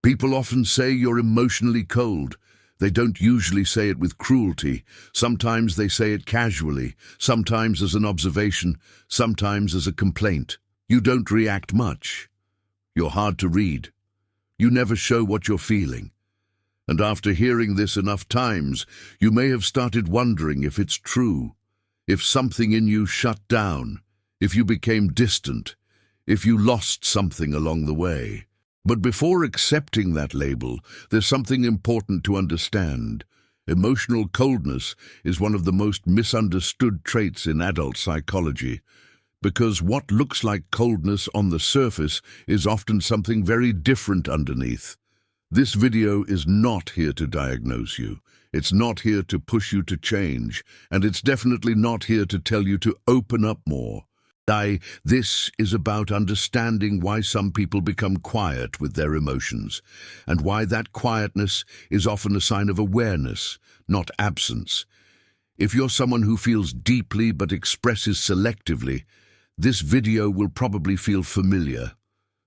People often say you're emotionally cold. They don't usually say it with cruelty. Sometimes they say it casually, sometimes as an observation, sometimes as a complaint. You don't react much. You're hard to read. You never show what you're feeling. And after hearing this enough times, you may have started wondering if it's true, if something in you shut down, if you became distant, if you lost something along the way. But before accepting that label, there's something important to understand. Emotional coldness is one of the most misunderstood traits in adult psychology, because what looks like coldness on the surface is often something very different underneath. This video is not here to diagnose you. It's not here to push you to change, and it's definitely not here to tell you to open up more. This is about understanding why some people become quiet with their emotions, and why that quietness is often a sign of awareness, not absence. If you're someone who feels deeply but expresses selectively, this video will probably feel familiar,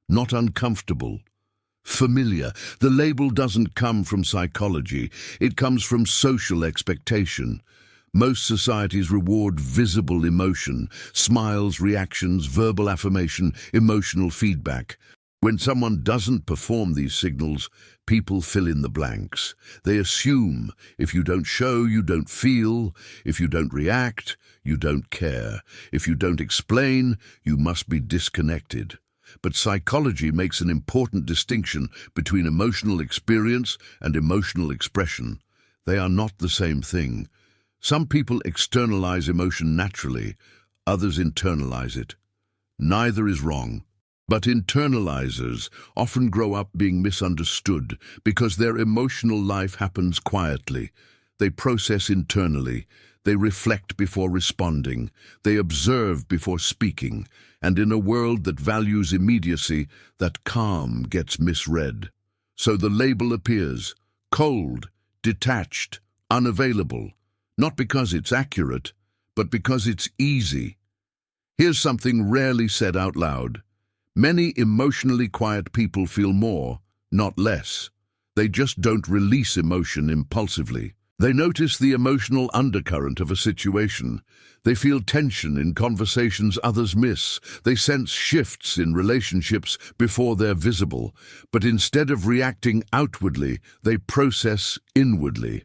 not uncomfortable. Familiar. The label doesn't come from psychology, it comes from social expectation. Most societies reward visible emotion, smiles, reactions, verbal affirmation, emotional feedback. When someone doesn't perform these signals, people fill in the blanks. They assume if you don't show, you don't feel. If you don't react, you don't care. If you don't explain, you must be disconnected. But psychology makes an important distinction between emotional experience and emotional expression. They are not the same thing. Some people externalize emotion naturally, others internalize it. Neither is wrong. But internalizers often grow up being misunderstood because their emotional life happens quietly. They process internally. They reflect before responding. They observe before speaking. And in a world that values immediacy, that calm gets misread. So the label appears: cold, detached, unavailable. Not because it's accurate, but because it's easy. Here's something rarely said out loud. Many emotionally quiet people feel more, not less. They just don't release emotion impulsively. They notice the emotional undercurrent of a situation. They feel tension in conversations others miss. They sense shifts in relationships before they're visible. But instead of reacting outwardly, they process inwardly.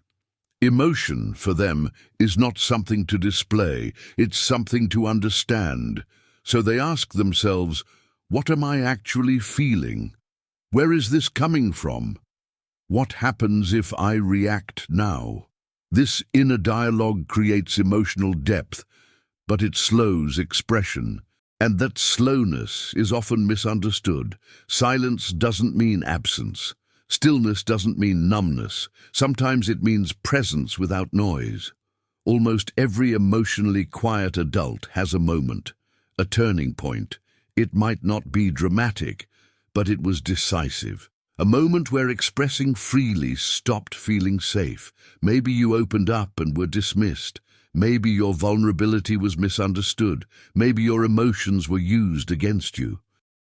Emotion, for them, is not something to display, it's something to understand. So they ask themselves, what am I actually feeling? Where is this coming from? What happens if I react now? This inner dialogue creates emotional depth, but it slows expression. And that slowness is often misunderstood. Silence doesn't mean absence. Stillness doesn't mean numbness. Sometimes it means presence without noise. Almost every emotionally quiet adult has a moment, a turning point. It might not be dramatic, but it was decisive. A moment where expressing freely stopped feeling safe. Maybe you opened up and were dismissed. Maybe your vulnerability was misunderstood. Maybe your emotions were used against you.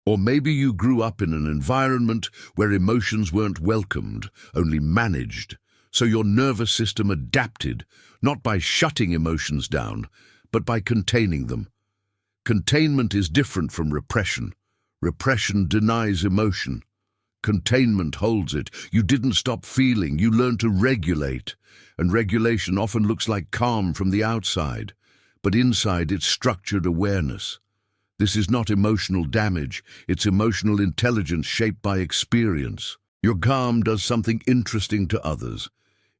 Or maybe you grew up in an environment where emotions weren't welcomed, only managed. So your nervous system adapted, not by shutting emotions down, but by containing them. Containment is different from repression. Repression denies emotion. Containment holds it. You didn't stop feeling, you learned to regulate. And regulation often looks like calm from the outside, but inside it's structured awareness. This is not emotional damage, it's emotional intelligence shaped by experience. Your calm does something interesting to others.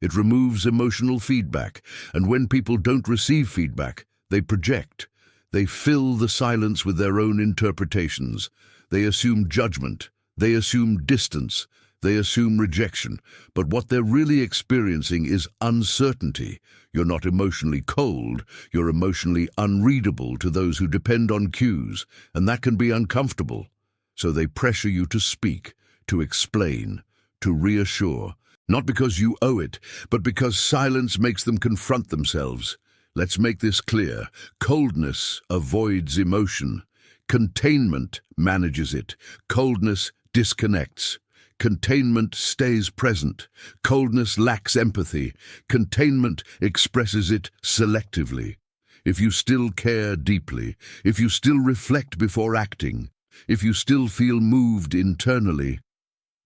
It removes emotional feedback, and when people don't receive feedback, they project. They fill the silence with their own interpretations. They assume judgment. They assume distance. They assume rejection. But what they're really experiencing is uncertainty. You're not emotionally cold. You're emotionally unreadable to those who depend on cues, and that can be uncomfortable. So they pressure you to speak, to explain, to reassure. Not because you owe it, but because silence makes them confront themselves. Let's make this clear. Coldness avoids emotion. Containment manages it. Coldness disconnects. Containment stays present. Coldness lacks empathy. Containment expresses it selectively. If you still care deeply, if you still reflect before acting, if you still feel moved internally,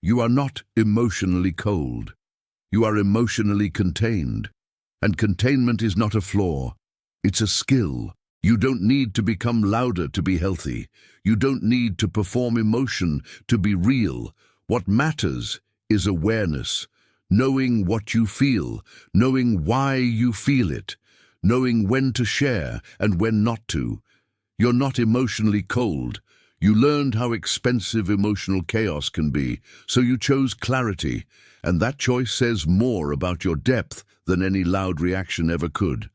you are not emotionally cold. You are emotionally contained. And containment is not a flaw. It's a skill. You don't need to become louder to be healthy. You don't need to perform emotion to be real. What matters is awareness, knowing what you feel, knowing why you feel it, knowing when to share and when not to. You're not emotionally cold. You learned how expensive emotional chaos can be, so you chose clarity, and that choice says more about your depth than any loud reaction ever could.